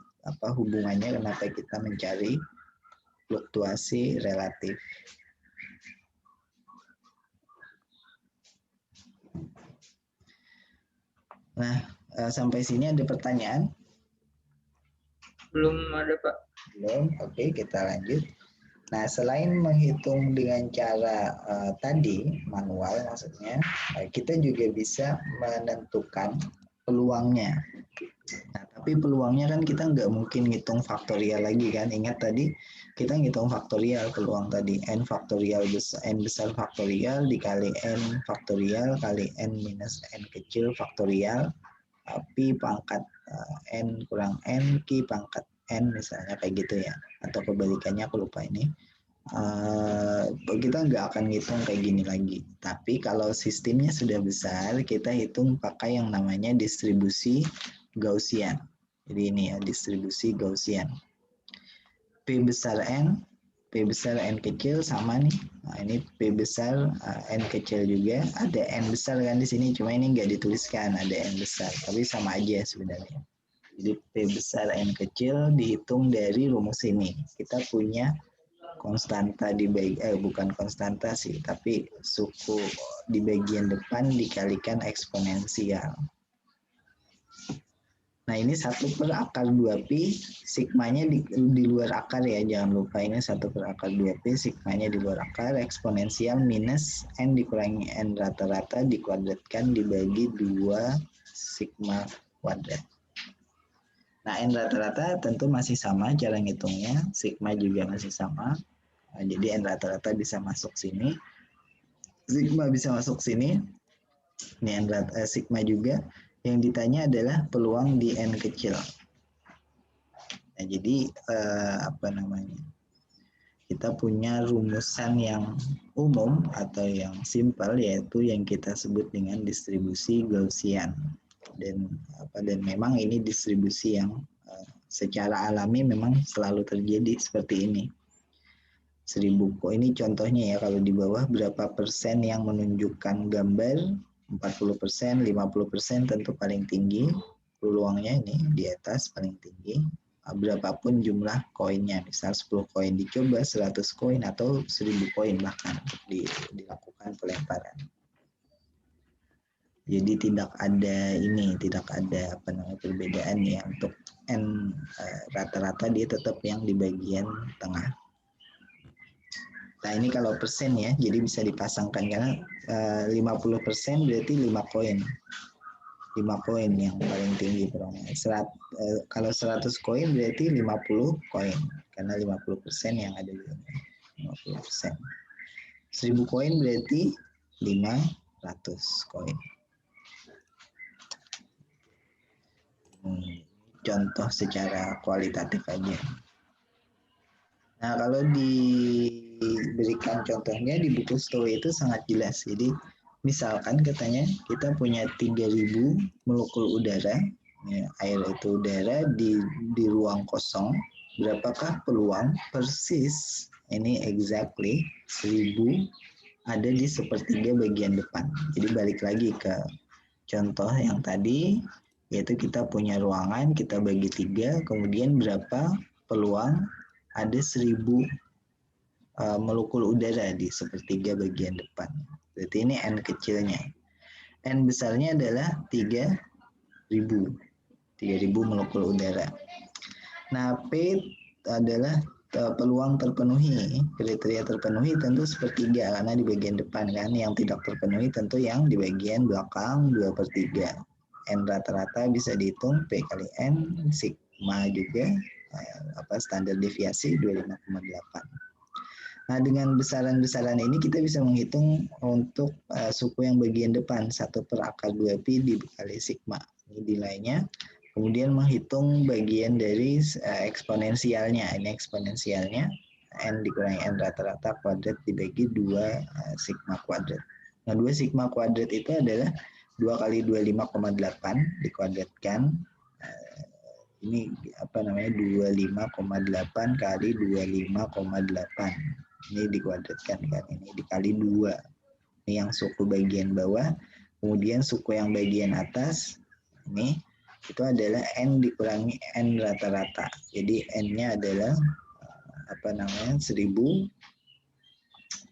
hubungannya kenapa kita mencari fluktuasi relatif. Nah, sampai sini ada pertanyaan? Belum ada, Pak. Belum? Oke, kita lanjut. Nah, selain menghitung dengan cara tadi, manual maksudnya, kita juga bisa menentukan peluangnya. Nah, tapi peluangnya kan kita nggak mungkin ngitung faktorial lagi kan. Ingat tadi, kita ngitung faktorial peluang tadi. N faktorial besar, N besar faktorial dikali N faktorial kali N minus N kecil faktorial. Pi pangkat N kurang N, Q pangkat N misalnya kayak gitu ya. Atau kebalikannya aku lupa ini. Kita nggak akan ngitung kayak gini lagi. Tapi kalau sistemnya sudah besar, kita hitung pakai yang namanya distribusi Gaussian. Jadi ini ya distribusi Gaussian. P besar N kecil sama nih. Nah, ini P besar N kecil juga. Ada N besar kan di sini, cuma ini nggak dituliskan ada N besar, tapi sama aja sebenarnya. Jadi P besar N kecil dihitung dari rumus ini. Kita punya konstanta di bukan konstanta sih, tapi suku di bagian depan dikalikan eksponensial. Nah ini 1/akar 2pi, sigmanya di luar akar ya, jangan lupa ini 1/akar 2pi, sigmanya di luar akar, eksponensial minus N dikurangi N rata-rata dikuadratkan dibagi 2 sigma kuadrat. Nah N rata-rata tentu masih sama cara ngitungnya, sigma juga masih sama. Nah, jadi N rata-rata bisa masuk sini, sigma bisa masuk sini, ini N sigma juga. Yang ditanya adalah peluang di N kecil. Nah, jadi kita punya rumusan yang umum atau yang simpel, yaitu yang kita sebut dengan distribusi Gaussian. Dan memang ini distribusi yang secara alami memang selalu terjadi seperti ini. 1000 ini contohnya ya, kalau di bawah berapa persen yang menunjukkan gambar, 40%, 50% tentu paling tinggi peluangnya ini di atas paling tinggi. Berapapun jumlah koinnya, misal 10 koin dicoba, 100 koin atau 1000 koin bahkan dilakukan pelemparan. Jadi tidak ada perbedaan ya, untuk N rata-rata dia tetap yang di bagian tengah. Nah ini kalau persen ya, jadi bisa dipasangkan karena 50% berarti 5 koin. 5 koin yang paling tinggi peluangnya. Kalau 100 koin berarti 50 koin karena 50% yang ada di sini. 50%. 1000 koin berarti 500 koin. Contoh secara kualitatif aja. Nah, kalau diberikan contohnya di buku Stowe itu sangat jelas. Jadi, misalkan katanya kita punya 3000 molekul udara, ya, air itu udara di ruang kosong, berapakah peluang persis, ini exactly 1000 ada di sepertiga bagian depan. Jadi balik lagi ke contoh yang tadi, yaitu kita punya ruangan, kita bagi 3, kemudian berapa peluang ada 1000 molekul udara di sepertiga bagian depan. Berarti ini N kecilnya. N besarnya adalah 3000 molekul udara. Nah, P adalah peluang terpenuhi, kriteria terpenuhi tentu sepertiga karena di bagian depan kan, yang tidak terpenuhi tentu yang di bagian belakang 2/3. N rata-rata bisa dihitung P kali N, sigma juga, standar deviasi 25,8. Nah, dengan besaran-besaran ini kita bisa menghitung untuk suku yang bagian depan 1/akar 2pi dikali sigma. Ini nilainya. Kemudian menghitung bagian dari eksponensialnya. Ini eksponensialnya. N dikurangi N rata-rata kuadrat dibagi 2 sigma kuadrat. Nah, 2 sigma kuadrat itu adalah 2 kali 25,8 dikuadratkan. Ini 25,8 kali 25,8. Ini dikuadratkan kan, ini dikali 2. Ini yang suku bagian bawah. Kemudian suku yang bagian atas ini itu adalah N dikurangi N rata-rata. Jadi N-nya adalah 1000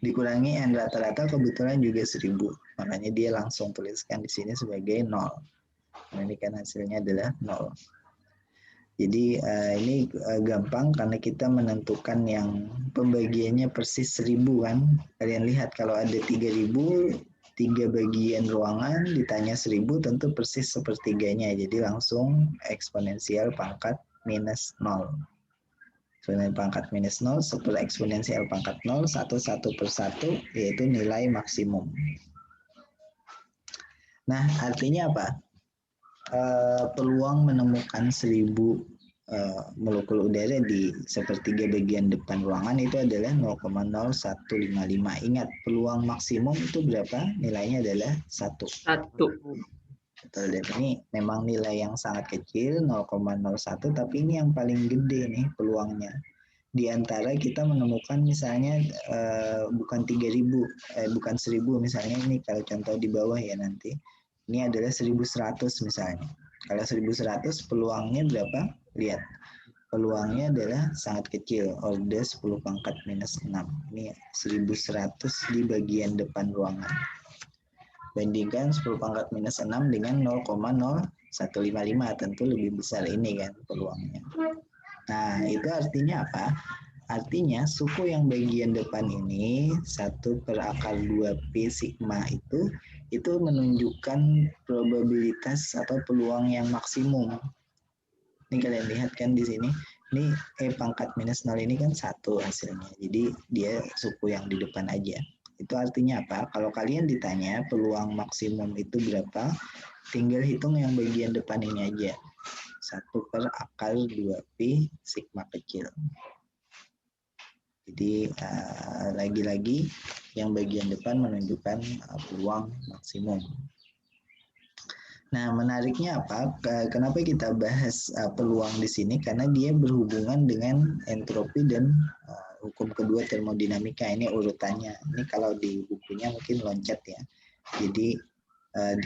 dikurangi N rata-rata, kebetulan juga 1000. Makanya dia langsung tuliskan di sini sebagai 0. Nah, ini kan hasilnya adalah 0. Jadi ini gampang karena kita menentukan yang pembagiannya persis 1000 kan. Kalian lihat kalau ada 3000, 3 bagian ruangan ditanya 1000 tentu persis sepertiganya. Jadi langsung eksponensial pangkat minus 0. Eksponensial pangkat minus 0 setelah eksponensial pangkat 0 1 per 1 yaitu nilai maksimum. Nah, artinya apa? Peluang menemukan 1000 molekul udara di sepertiga bagian depan ruangan itu adalah 0,0155. Ingat, peluang maksimum itu berapa? Nilainya adalah 1. Betul, dan ini memang nilai yang sangat kecil 0,01, tapi ini yang paling gede nih peluangnya. Di antara kita menemukan misalnya bukan 3.000, bukan 1.000 misalnya, ini kalau contoh di bawah ya nanti. Ini adalah 1.100 misalnya. Kalau 1.100 peluangnya berapa? Lihat. Peluangnya adalah sangat kecil, order 10⁻⁻⁶. Ini 1.100 di bagian depan ruangan. Bandingkan 10⁻⁻⁶ dengan 0,0155, tentu lebih besar ini kan peluangnya. Nah, itu artinya apa? Artinya suku yang bagian depan ini 1/2P sigma itu menunjukkan probabilitas atau peluang yang maksimum. Ini kalian lihat kan di sini. Ini E⁻⁻0 ini kan 1 hasilnya. Jadi dia suku yang di depan aja. Itu artinya apa? Kalau kalian ditanya peluang maksimum itu berapa, tinggal hitung yang bagian depan ini aja. 1/2P sigma kecil. Jadi lagi-lagi yang bagian depan menunjukkan peluang maksimum. Nah, menariknya apa? Kenapa kita bahas peluang di sini? Karena dia berhubungan dengan entropi dan hukum kedua termodinamika. Ini urutannya. Ini kalau di bukunya mungkin loncat ya. Jadi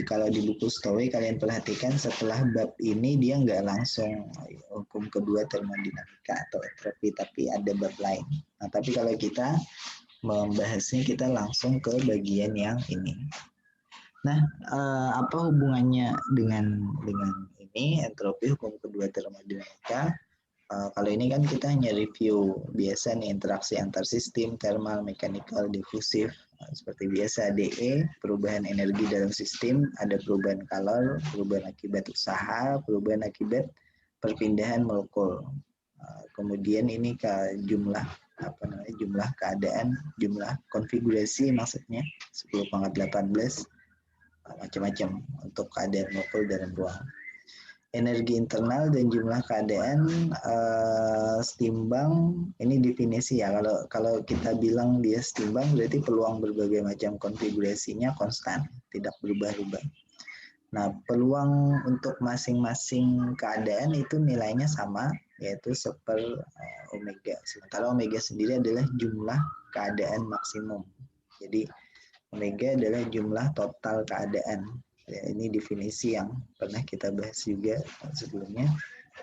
kalau di buku Stowe kalian perhatikan setelah bab ini dia nggak langsung hukum kedua termodinamika atau entropi, tapi ada bab lain. Nah, tapi kalau kita membahasnya kita langsung ke bagian yang ini. Nah, apa hubungannya dengan ini entropi hukum kedua termodinamika? Kalau ini kan kita hanya review biasa nih interaksi antar sistem, thermal, mechanical, difusif. Seperti biasa DE, perubahan energi dalam sistem, ada perubahan kalor, perubahan akibat usaha, perubahan akibat perpindahan molekul. Kemudian ini ke jumlah jumlah keadaan, jumlah konfigurasi maksudnya 10⁻18, macam-macam untuk keadaan molekul dalam ruang. Energi internal dan jumlah keadaan setimbang, ini definisi ya. Kalau kita bilang dia setimbang berarti peluang berbagai macam konfigurasinya konstan, tidak berubah-ubah. Nah, peluang untuk masing-masing keadaan itu nilainya sama, yaitu 1/omega. Sementara omega sendiri adalah jumlah keadaan maksimum. Jadi omega adalah jumlah total keadaan. Ya, ini definisi yang pernah kita bahas juga sebelumnya.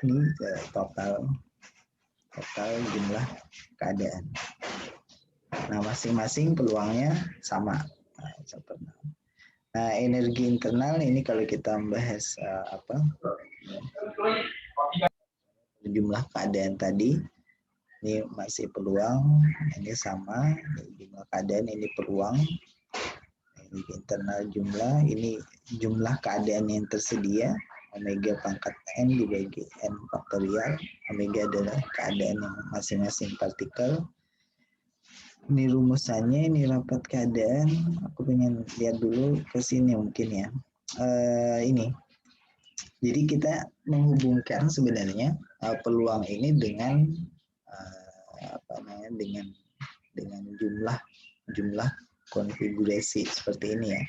Ini total jumlah keadaan. Nah, masing-masing peluangnya sama. Nah, energi internal ini kalau kita membahas jumlah keadaan tadi, ini masih peluang, ini sama, jumlah keadaan ini peluang. Energi internal jumlah, ini jumlah keadaan yang tersedia, omega pangkat n dibagi n faktorial. Omega adalah keadaan yang masing-masing partikel. Ini rumusannya, ini rapat keadaan. Aku pengen lihat dulu ke sini mungkin ya. Ini. Jadi kita menghubungkan sebenarnya peluang ini dengan dengan jumlah konfigurasi seperti ini ya.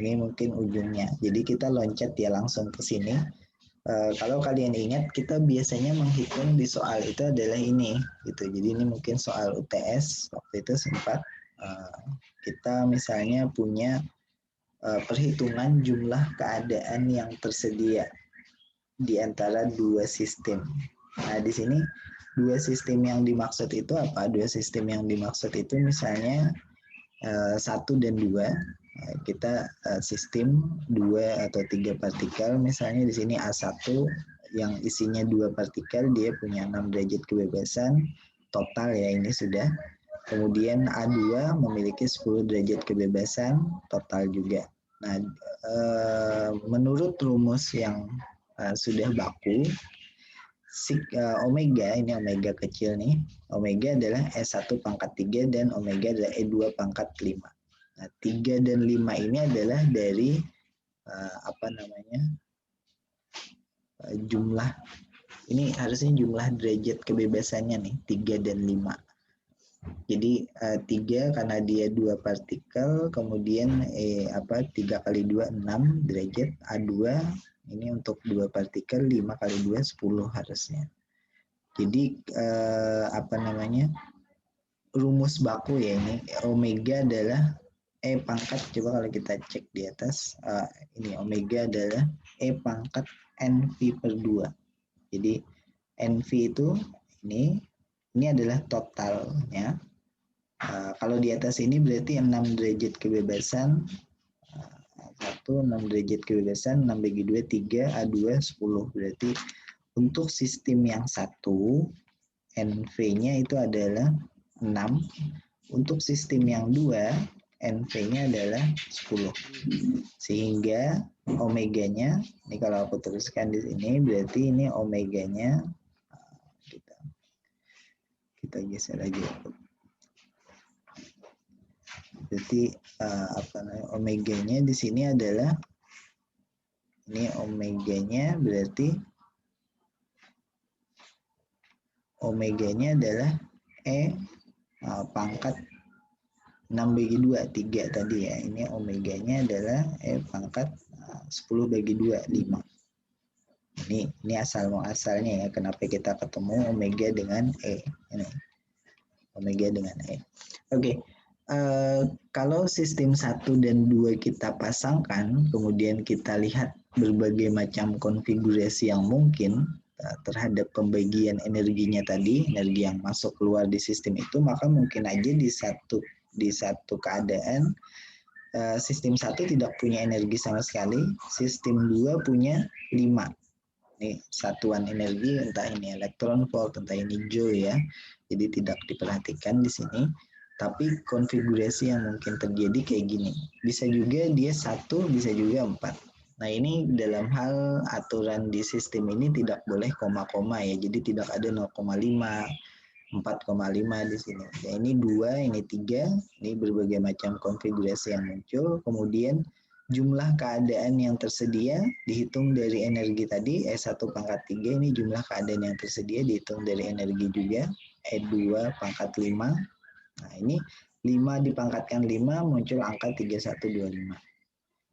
Ini mungkin ujungnya. Jadi kita loncat ya langsung ke sini. Kalau kalian ingat, kita biasanya menghitung di soal itu adalah ini, gitu. Jadi ini mungkin soal UTS waktu itu sempat kita misalnya punya perhitungan jumlah keadaan yang tersedia di antara dua sistem. Nah, di sini dua sistem yang dimaksud itu apa? Dua sistem yang dimaksud itu misalnya 1 dan 2, kita sistem 2 atau 3 partikel, misalnya di sini A1 yang isinya 2 partikel, dia punya 6 derajat kebebasan total ya, ini sudah. Kemudian A2 memiliki 10 derajat kebebasan total juga. Nah, menurut rumus yang sudah baku, omega, ini omega kecil nih, omega adalah E1/3 dan omega adalah E2/5. Nah, 3 dan 5 ini adalah dari jumlah, ini harusnya jumlah derajat kebebasannya nih, 3 dan 5. Jadi 3 karena dia 2 partikel, kemudian 3 kali 2 6 derajat, A2 ini untuk 2 partikel, 5 kali 2 10 harusnya. Jadi rumus baku ya ini, omega adalah E pangkat, coba kalau kita cek di atas, ini omega adalah E pangkat NV per 2. Jadi NV itu ini adalah totalnya. Kalau di atas ini berarti 6 derajat kebebasan, 6 derajat kebebasan, 6 bagi 2, 3, A2, 10. Berarti untuk sistem yang satu, NV-nya itu adalah 6. Untuk sistem yang 2, NV-nya adalah 10. Sehingga omeganya, ini kalau aku tuliskan di sini, berarti ini omeganya, kita geser aja. Berarti omeganya di sini adalah, ini omeganya berarti omeganya adalah E pangkat 6 bagi 2, 3 tadi ya. Ini omeganya adalah E pangkat 10 bagi 2, 5. Ini asal-muasalnya ya, kenapa kita ketemu omega dengan E. Ini omega dengan E. Oke. Kalau sistem 1 dan 2 kita pasangkan, kemudian kita lihat berbagai macam konfigurasi yang mungkin terhadap pembagian energinya tadi, energi yang masuk keluar di sistem itu, maka mungkin aja di satu keadaan sistem 1 tidak punya energi sama sekali, sistem 2 punya 5. Ini satuan energi, entah ini elektron volt, entah ini joule ya. Jadi tidak diperhatikan di sini. Tapi konfigurasi yang mungkin terjadi kayak gini. Bisa juga dia 1, bisa juga 4. Nah ini dalam hal aturan di sistem ini tidak boleh koma-koma ya. Jadi tidak ada 0,5, 4,5 di sini. Ya, ini 2, ini 3. Ini berbagai macam konfigurasi yang muncul. Kemudian jumlah keadaan yang tersedia dihitung dari energi tadi. E1 pangkat 3 ini jumlah keadaan yang tersedia dihitung dari energi juga. E2 pangkat 5. Nah, ini 5 dipangkatkan 5 muncul angka 3125.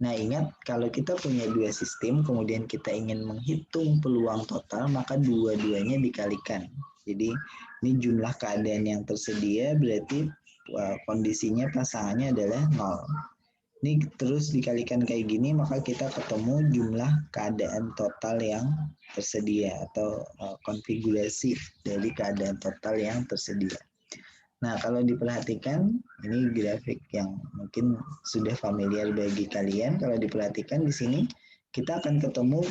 Nah, ingat kalau kita punya 2 sistem, kemudian kita ingin menghitung peluang total, maka dua-duanya dikalikan. Jadi, ini jumlah keadaan yang tersedia, berarti kondisinya pasangannya adalah 0. Ini terus dikalikan kayak gini, maka kita ketemu jumlah keadaan total yang tersedia, atau konfigurasi dari keadaan total yang tersedia. Nah, kalau diperhatikan, ini grafik yang mungkin sudah familiar bagi kalian. Kalau diperhatikan di sini, kita akan ketemu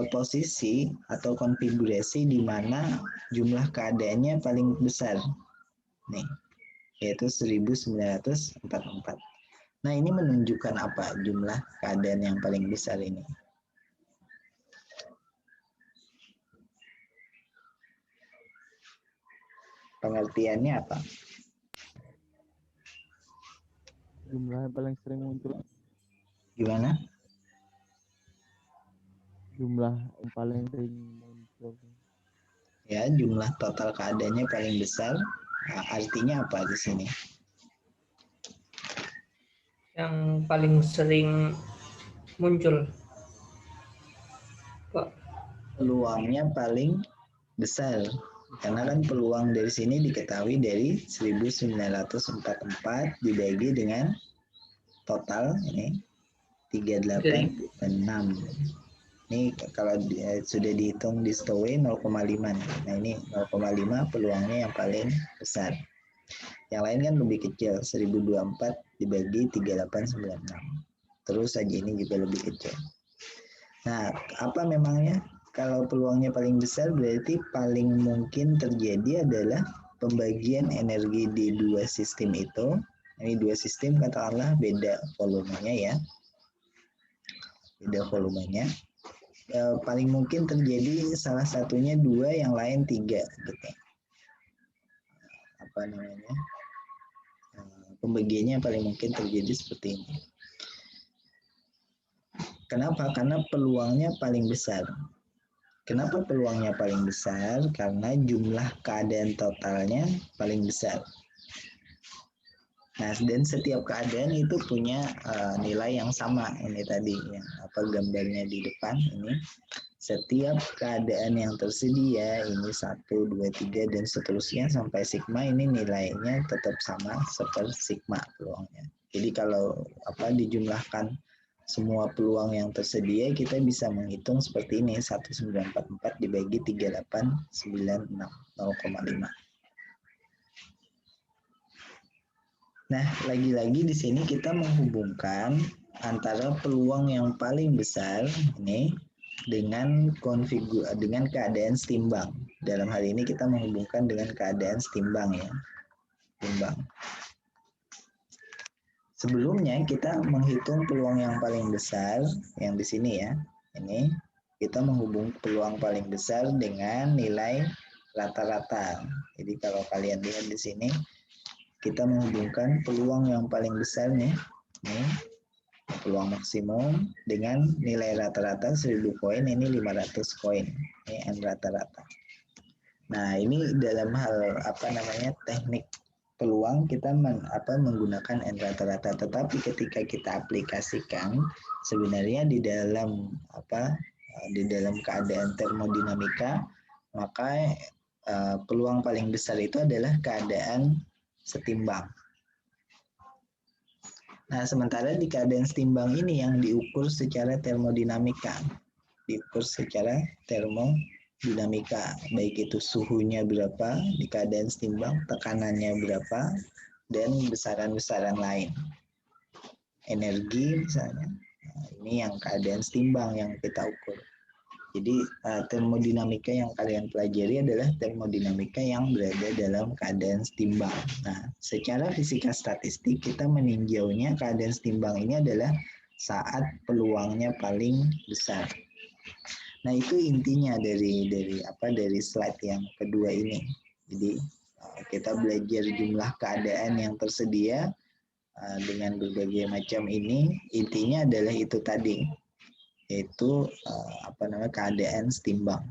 posisi atau konfigurasi di mana jumlah keadaannya paling besar. Nih, yaitu 1944. Nah, ini menunjukkan apa jumlah keadaan yang paling besar ini? Pengertiannya apa? Jumlah yang paling sering muncul. Gimana? Jumlah yang paling sering muncul. Ya, jumlah total keadaannya paling besar. Nah, artinya apa di sini? Yang paling sering muncul, Pak. Peluangnya paling besar. Karena kan peluang dari sini diketahui dari 1944 dibagi dengan total ini 38 dan 6. Ini kalau sudah dihitung di Stowaway 0,5. Nah ini 0,5 peluangnya yang paling besar. Yang lain kan lebih kecil, 1024 dibagi 3896. Terus saja ini juga lebih kecil. Nah, apa memangnya? Kalau peluangnya paling besar berarti paling mungkin terjadi adalah pembagian energi di dua sistem itu. Ini dua sistem katakanlah beda volumenya ya. Beda volumenya. Paling mungkin terjadi salah satunya 2, yang lain 3 gitu. Apa namanya? Pembagiannya paling mungkin terjadi seperti ini. Kenapa? Karena peluangnya paling besar. Kenapa peluangnya paling besar? Karena jumlah keadaan totalnya paling besar. Nah, dan setiap keadaan itu punya nilai yang sama. Ini tadi yang gambarnya di depan ini. Setiap keadaan yang tersedia ini 1, 2, 3 dan seterusnya sampai sigma ini nilainya tetap sama seperti sigma peluangnya. Jadi kalau dijumlahkan semua peluang yang tersedia, kita bisa menghitung seperti ini, 1944 dibagi 3896, 0,5. Nah, lagi-lagi di sini kita menghubungkan antara peluang yang paling besar ini dengan keadaan setimbang. Dalam hal ini kita menghubungkan dengan keadaan setimbang ya. Timbang. Sebelumnya kita menghitung peluang yang paling besar yang di sini ya. Ini kita menghubung peluang paling besar dengan nilai rata-rata. Jadi kalau kalian lihat di sini kita menghubungkan peluang yang paling besar nih peluang maksimum dengan nilai rata-rata 1000 koin, ini 500 koin. Ini N rata-rata. Nah, ini dalam hal teknik peluang kita menggunakan N rata-rata, tetapi ketika kita aplikasikan sebenarnya di dalam keadaan termodinamika, maka peluang paling besar itu adalah keadaan setimbang. Nah, sementara di keadaan setimbang ini yang diukur secara termodinamika. Diukur secara termodinamika, baik itu suhunya berapa di keadaan setimbang, tekanannya berapa, dan besaran-besaran lain. Energi misalnya, nah, ini yang keadaan setimbang yang kita ukur. Jadi termodinamika yang kalian pelajari adalah termodinamika yang berada dalam keadaan setimbang. Nah, secara fisika statistik kita meninjaunya keadaan setimbang ini adalah saat peluangnya paling besar. Nah, itu intinya dari slide yang kedua ini. Jadi kita belajar jumlah keadaan yang tersedia dengan berbagai macam ini. Intinya adalah itu tadi, yaitu keadaan setimbang.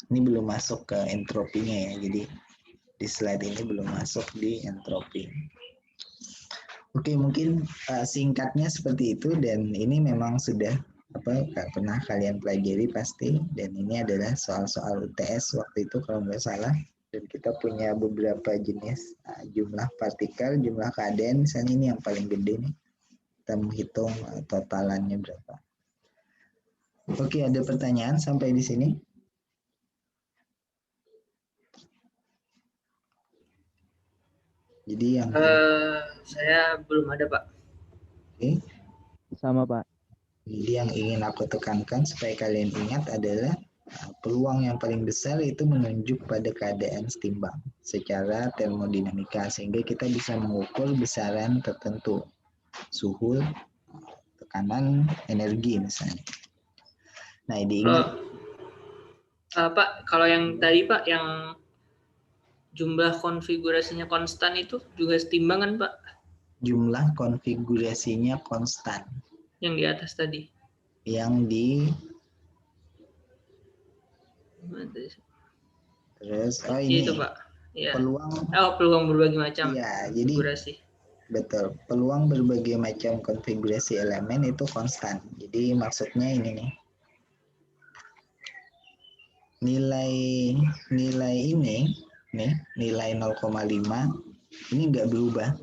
Ini belum masuk ke entropinya ya, jadi di slide ini belum masuk di entropi. Oke, mungkin singkatnya seperti itu, dan ini memang sudah pernah kalian pelajari pasti, dan ini adalah soal-soal UTS waktu itu kalau nggak salah, dan kita punya beberapa jenis jumlah partikel, jumlah keadaan, misalnya ini yang paling gede nih, kita menghitung totalannya berapa. Oke, ada pertanyaan sampai di sini? Jadi yang saya belum ada, Pak. Oke. Sama, Pak. Jadi yang ingin aku tekankan supaya kalian ingat adalah peluang yang paling besar itu menunjuk pada keadaan setimbang secara termodinamika, sehingga kita bisa mengukur besaran tertentu, suhu, tekanan, energi misalnya. Nah, diingat. Pak, kalau yang tadi Pak, yang jumlah konfigurasinya konstan itu juga setimbang kan Pak? Jumlah konfigurasinya konstan. Yang di atas tadi. Yang di terus ini itu Pak. Ya. Peluang berbagai macam konfigurasi. Betul, peluang berbagai macam konfigurasi elemen itu konstan. Jadi maksudnya ini nih, nilai ini nih, nilai 0,5 ini nggak berubah.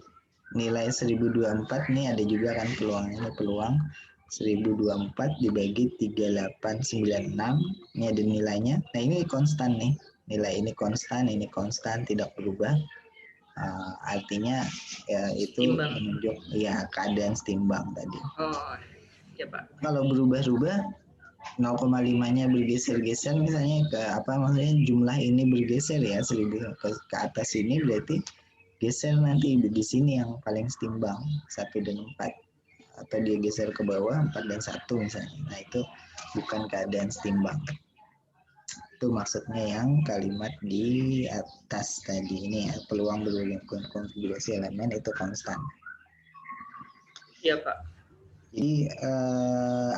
Nilai 1024 nih ada juga kan peluangnya, peluang 1024 dibagi 3896, ini ada nilainya. Nah, ini konstan nih, nilai ini konstan tidak berubah. Artinya ya, itu menunjuk ya keadaan setimbang tadi. Oh, ya Pak. Kalau berubah-ubah 0,5-nya bergeser-geser misalnya ke maksudnya jumlah ini bergeser ya 1000 ke atas ini, berarti geser nanti di sini yang paling setimbang 1 dan 4, atau dia geser ke bawah 4 dan 1 misalnya. Nah, itu bukan keadaan setimbang. Itu maksudnya yang kalimat di atas tadi ini ya, peluang berbagai konfigurasi elemen itu konstan. Iya Pak. Jadi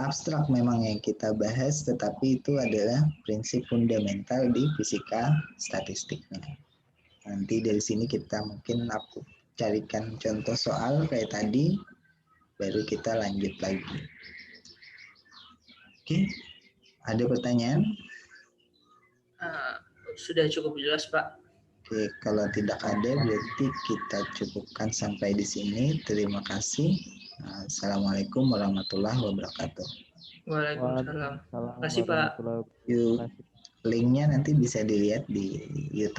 abstrak memang yang kita bahas, tetapi itu adalah prinsip fundamental di fisika statistiknya. Nanti dari sini kita mungkin carikan contoh soal kayak tadi, baru kita lanjut lagi. Oke, ada pertanyaan? Sudah cukup jelas, Pak. Oke, kalau tidak ada berarti kita cukupkan sampai di sini. Terima kasih. Assalamualaikum warahmatullahi wabarakatuh. Waalaikumsalam. Terima kasih, Pak. Yuk, linknya nanti bisa dilihat di YouTube.